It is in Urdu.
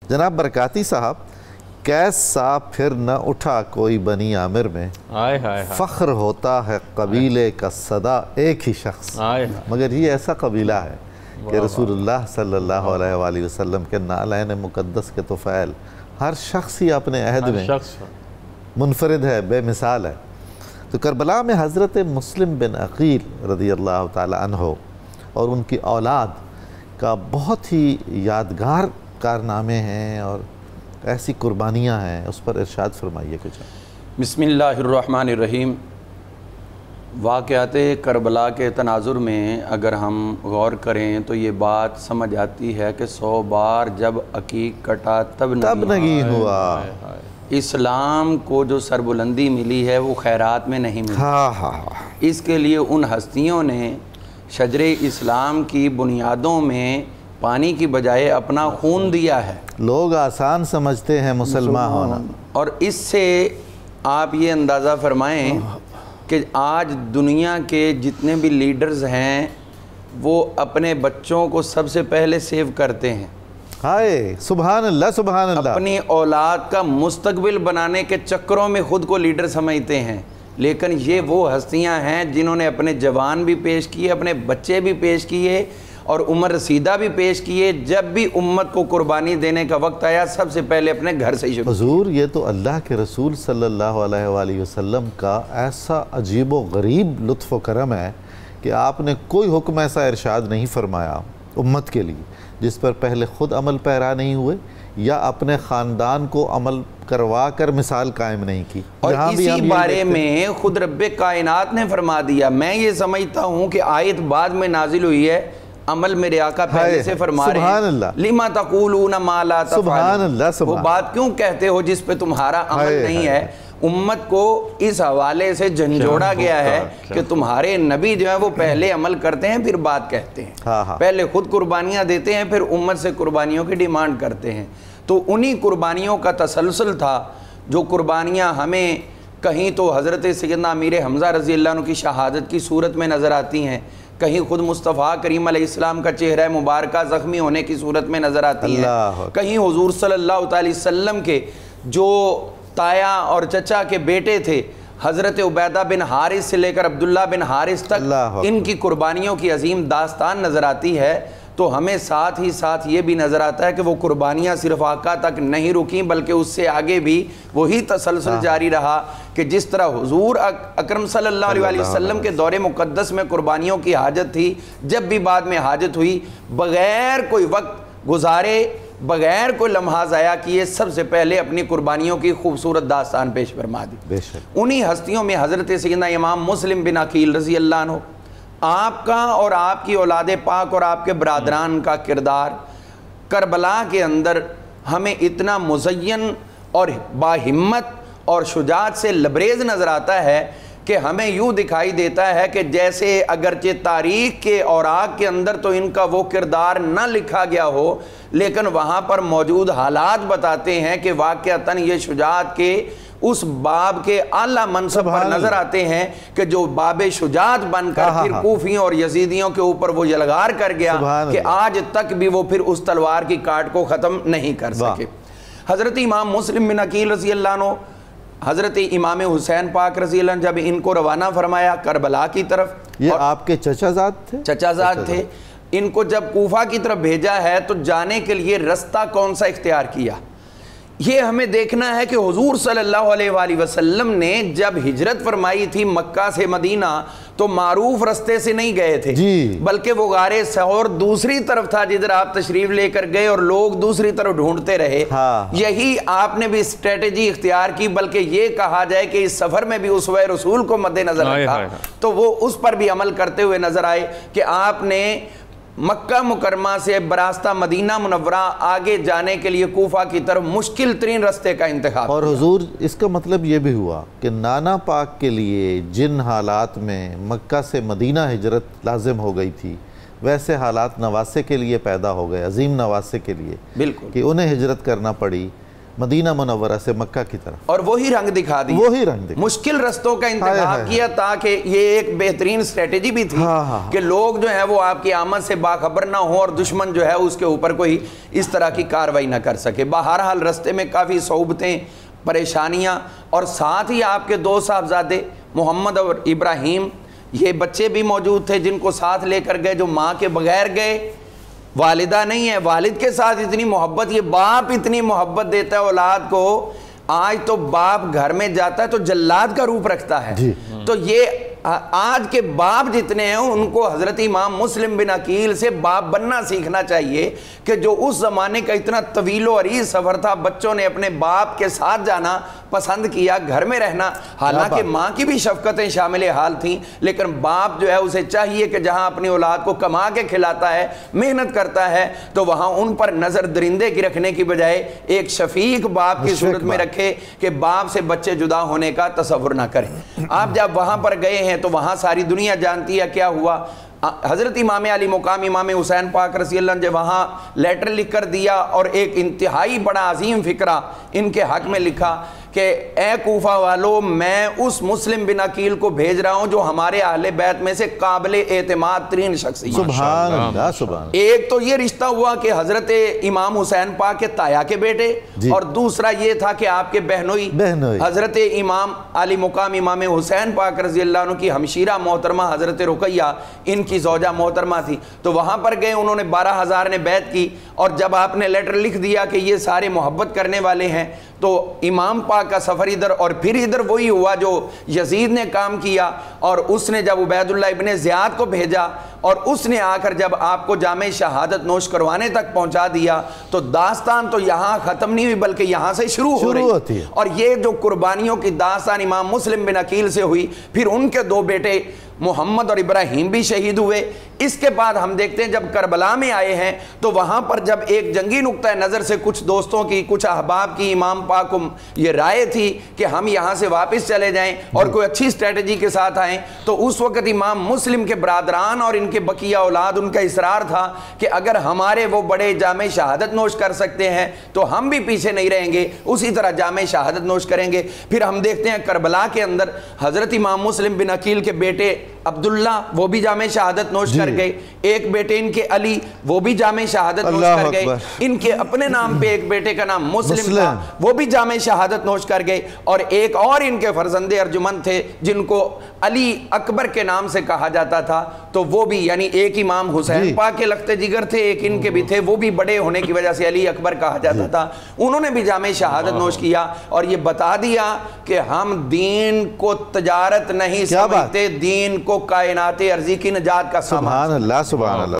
جناب برکاتی صاحب، کیس سا پھر نہ اٹھا کوئی بنی عامر میں، فخر ہوتا ہے قبیلے کا صدا ایک ہی شخص، مگر یہ ایسا قبیلہ ہے کہ رسول اللہ صلی اللہ علیہ وآلہ وسلم کے نالین مقدس کے طفیل ہر شخص ہی اپنے عہد میں منفرد ہے، بے مثال ہے۔ تو کربلا میں حضرت مسلم بن عقیل رضی اللہ تعالی عنہ اور ان کی اولاد کا بہت ہی یادگار کارنامے ہیں اور ایسی قربانیاں ہیں، اس پر ارشاد فرمائیے کچھ۔ بسم اللہ الرحمن الرحیم۔ واقعات کربلا کے تناظر میں اگر ہم غور کریں تو یہ بات سمجھ آتی ہے کہ 100 بار جب عقیق کٹا تب نگین ہوا۔ اسلام کو جو سربلندی ملی ہے وہ خیرات میں نہیں ملی۔ اس کے لیے ان ہستیوں نے شجر اسلام کی بنیادوں میں پانی کی بجائے اپنا خون دیا ہے۔ لوگ آسان سمجھتے ہیں مسلمان ہونا، اور اس سے آپ یہ اندازہ فرمائیں کہ آج دنیا کے جتنے بھی لیڈرز ہیں وہ اپنے بچوں کو سب سے پہلے سیو کرتے ہیں۔ ہائے سبحان اللہ سبحان اللہ۔ اپنی اولاد کا مستقبل بنانے کے چکروں میں خود کو لیڈر سمجھتے ہیں، لیکن یہ وہ ہستیاں ہیں جنہوں نے اپنے جوان بھی پیش کیے، اپنے بچے بھی پیش کیے اور عمر رسیدہ بھی پیش کیے۔ جب بھی امت کو قربانی دینے کا وقت آیا سب سے پہلے اپنے گھر سے شروع۔ حضور یہ تو اللہ کے رسول صلی اللہ علیہ وآلہ وسلم کا ایسا عجیب و غریب لطف و کرم ہے کہ آپ نے کوئی حکم ایسا ارشاد نہیں فرمایا امت کے لیے جس پر پہلے خود عمل پیرا نہیں ہوئے یا اپنے خاندان کو عمل کروا کر مثال قائم نہیں کی۔ اور اسی بارے میں خود رب کائنات نے فرما دیا۔ میں یہ سمجھتا ہوں کہ آیت بعد میں نازل ہوئی ہے، عمل میرے آقا پہلے سے فرما رہے ہیں، لِمَا تَقُولُونَ مَا لَا تَفْعَلُونَ، وہ بات کیوں کہتے ہو جس پہ تمہارا عمل نہیں ہے۔ امت کو اس حوالے سے جھنجھوڑا گیا ہے کہ تمہارے نبی جو ہیں وہ پہلے عمل کرتے ہیں پھر بات کہتے ہیں، پہلے خود قربانیاں دیتے ہیں پھر امت سے قربانیوں کی ڈیمانڈ کرتے ہیں۔ تو انہی قربانیوں کا تسلسل تھا جو قربانیاں ہمیں کہیں تو حضرت سیدنا امیر حمزہ رضی اللہ عنہ کی شہادت کی صورت میں نظر آتی ہیں، کہیں خود مصطفیٰ کریم علیہ السلام کا چہرہ مبارکہ زخمی ہونے کی صورت میں نظر آتی ہے، کہیں حضور صلی اللہ علیہ وسلم کے جو تایا اور چچا کے بیٹے تھے حضرت عبیدہ بن حارث سے لے کر عبداللہ بن حارث تک ان کی قربانیوں کی عظیم داستان نظر آتی ہے۔ تو ہمیں ساتھ ہی ساتھ یہ بھی نظر آتا ہے کہ وہ قربانیاں صرف آقا تک نہیں رکیں بلکہ اس سے آگے بھی وہی تسلسل جاری رہا کہ جس طرح حضور اکرم صلی اللہ علیہ وسلم کے دور مقدس میں قربانیوں کی حاجت تھی، جب بھی بعد میں حاجت ہوئی بغیر کوئی وقت گزارے، بغیر کوئی لمحہ ضائع کیے سب سے پہلے اپنی قربانیوں کی خوبصورت داستان پیش فرما دی۔ انہی ہستیوں میں حضرت سیدنا امام مسلم بن عقیل رضی اللہ عنہ، آپ کا اور آپ کی اولاد پاک اور آپ کے برادران کا کردار کربلا کے اندر ہمیں اتنا مزین اور باہمت اور شجاعت سے لبریز نظر آتا ہے کہ ہمیں یوں دکھائی دیتا ہے کہ جیسے اگرچہ تاریخ کے اوراق کے اندر تو ان کا وہ کردار نہ لکھا گیا ہو لیکن وہاں پر موجود حالات بتاتے ہیں کہ واقعتاً یہ شجاعت کے اس باب کے اعلیٰ منصب پر نظر آتے ہیں کہ جو باب شجاعت بن کر پھر کوفیوں اور یزیدیوں کے اوپر وہ یلغار کر گیا کہ آج تک بھی وہ پھر اس تلوار کی کاٹ کو ختم نہیں کر سکے۔ حضرت امام مسلم بن عقیل رضی اللہ عنہ، حضرت امام حسین پاک رضی اللہ عنہ جب ان کو روانہ فرمایا کربلا کی طرف، یہ آپ کے چچا زاد تھے؟ چچا زاد تھے۔ ان کو جب کوفہ کی طرف بھیجا ہے تو جانے کے لیے رستہ کون سا اختیار کیا؟ یہ ہمیں دیکھنا ہے کہ حضور صلی اللہ علیہ وآلہ وسلم نے جب ہجرت فرمائی تھی مکہ سے مدینہ تو معروف رستے سے نہیں گئے تھے، بلکہ وہ غار ثور دوسری طرف تھا جدھر آپ تشریف لے کر گئے اور لوگ دوسری طرف ڈھونڈتے رہے۔ یہی آپ نے بھی اسٹریٹجی اختیار کی، بلکہ یہ کہا جائے کہ اس سفر میں بھی اسوہ رسول کو مد نظر رکھا تو وہ اس پر بھی عمل کرتے ہوئے نظر آئے کہ آپ نے مکہ مکرمہ سے براستہ مدینہ منورہ آگے جانے کے لیے کوفہ کی طرف مشکل ترین رستے کا انتخاب اور حضور اس کا مطلب یہ بھی ہوا کہ نانا پاک کے لیے جن حالات میں مکہ سے مدینہ ہجرت لازم ہو گئی تھی ویسے حالات نواسے کے لیے پیدا ہو گئے، عظیم نواسے کے لیے، بالکل کہ انہیں ہجرت کرنا پڑی مدینہ منورہ سے مکہ کی طرف، اور وہی رنگ دکھا دی، وہی رنگ دکھا، مشکل رستوں کا انتخاب کیا تاکہ یہ ایک بہترین اسٹریٹجی بھی تھی کہ لوگ جو ہیں وہ آپ کی آمد سے باخبر نہ ہوں اور دشمن جو ہے اس کے اوپر کوئی اس طرح کی کاروائی نہ کر سکے۔ بہرحال رستے میں کافی صعوبتیں، پریشانیاں، اور ساتھ ہی آپ کے دو صاحبزادے محمد اور ابراہیم، یہ بچے بھی موجود تھے جن کو ساتھ لے کر گئے، جو ماں کے بغیر گئے، والدہ نہیں ہے، والد کے ساتھ اتنی محبت، یہ باپ اتنی محبت دیتا ہے اولاد کو، آج تو باپ گھر میں جاتا ہے تو جلاد کا روپ رکھتا ہے، تو یہ آج کے باپ جتنے ہیں ان کو حضرت امام مسلم بن عقیل سے باپ بننا سیکھنا چاہیے کہ جو اس زمانے کا اتنا طویل و عریض سفر تھا، بچوں نے اپنے باپ کے ساتھ جانا پسند کیا، گھر میں رہنا، حالانکہ ماں کی بھی شفقتیں شامل حال تھیں، لیکن باپ جو ہے اسے چاہیے کہ جہاں اپنی اولاد کو کما کے کھلاتا ہے، محنت کرتا ہے، تو وہاں ان پر نظر درندے کی رکھنے کی بجائے ایک شفیق باپ کی صورت میں رکھے کہ باپ سے بچے جدا ہونے کا تصور نہ کریں۔ آپ جب وہاں پر گئے ہیں تو وہاں ساری دنیا جانتی ہے کیا ہوا۔ حضرت امام علی مقام امام حسین پاک رضی اللہ عنہ نے وہاں لیٹر لکھ کر دیا اور ایک انتہائی بڑا عظیم فکرہ ان کے حق میں لکھا کہ اے کوفہ والو، میں اس مسلم بن عقیل کو بھیج رہا ہوں جو ہمارے اہل بیت میں سے قابل اعتماد ترین شخصیت۔ سبحان اللہ، سبحان اللہ۔ ایک تو یہ رشتہ ہوا کہ حضرت امام حسین پاک کے تایا کے بیٹے، اور دوسرا یہ تھا کہ آپ کے بہنوئی حضرت امام علی مقام امام حسین پاک رضی اللہ عنہ کی ہمشیرہ محترمہ حضرت رقیہ ان کی زوجہ محترمہ تھی، تو وہاں پر گئے، انہوں نے 12,000 نے بیعت کی، اور جب آپ نے لیٹر لکھ دیا کہ یہ سارے محبت کرنے والے ہیں، تو امام پاک کا سفر ادھر، اور پھر ادھر وہی ہوا جو یزید نے کام کیا، اور اس نے جب عبید اللہ ابن زیاد کو بھیجا اور اس نے آ کر جب آپ کو جامع شہادت نوش کروانے تک پہنچا دیا، تو داستان تو یہاں ختم نہیں ہوئی بلکہ یہاں سے شروع ہو رہی ہے۔ اور یہ جو قربانیوں کی داستان امام مسلم بن عقیل سے ہوئی، پھر ان کے دو بیٹے محمد اور ابراہیم بھی شہید ہوئے۔ اس کے بعد ہم دیکھتے ہیں جب کربلا میں آئے ہیں تو وہاں پر جب ایک جنگی نقطہ نظر سے کچھ دوستوں کی، کچھ احباب کی امام پاک کو یہ رائے تھی کہ ہم یہاں سے واپس چلے جائیں اور کوئی اچھی اسٹریٹجی کے ساتھ آئیں، تو اس وقت امام مسلم کے برادران اور ان کے بقیہ اولاد، ان کا اصرار تھا کہ اگر ہمارے وہ بڑے جامع شہادت نوش کر سکتے ہیں تو ہم بھی پیچھے نہیں رہیں گے، اسی طرح جامع شہادت نوش کریں گے۔ پھر ہم دیکھتے ہیں کربلا کے اندر حضرت امام مسلم بن عقیل کے بیٹے عبداللہ وہ بھی جامع شہادت نوش کر گئے، ایک بیٹے ان کے علی وہ بھی جامع شہادت نوش کر گئے، ان کے اپنے نام پہ ایک بیٹے کا نام مسلم تھا وہ بھی جامع شہادت نوش کر گئے، اور ایک اور ان کے فرزند ارجمند تھے جن کو علی اکبر کے نام سے کہا جاتا تھا، تو وہ بھی یعنی ایک امام حسین پاک کے لخت جگر تھے، ایک ان کے بھی تھے، وہ بھی بڑے ہونے کی وجہ سے علی اکبر کہا جاتا تھا، انہوں نے بھی جامع شہادت نوش کیا اور یہ بتا دیا کہ ہم دین کو تجارت نہیں سمجھتے، دین کو کائنات ارضی کی نجات کا سامان۔ سبحان اللہ، سبحان اللہ۔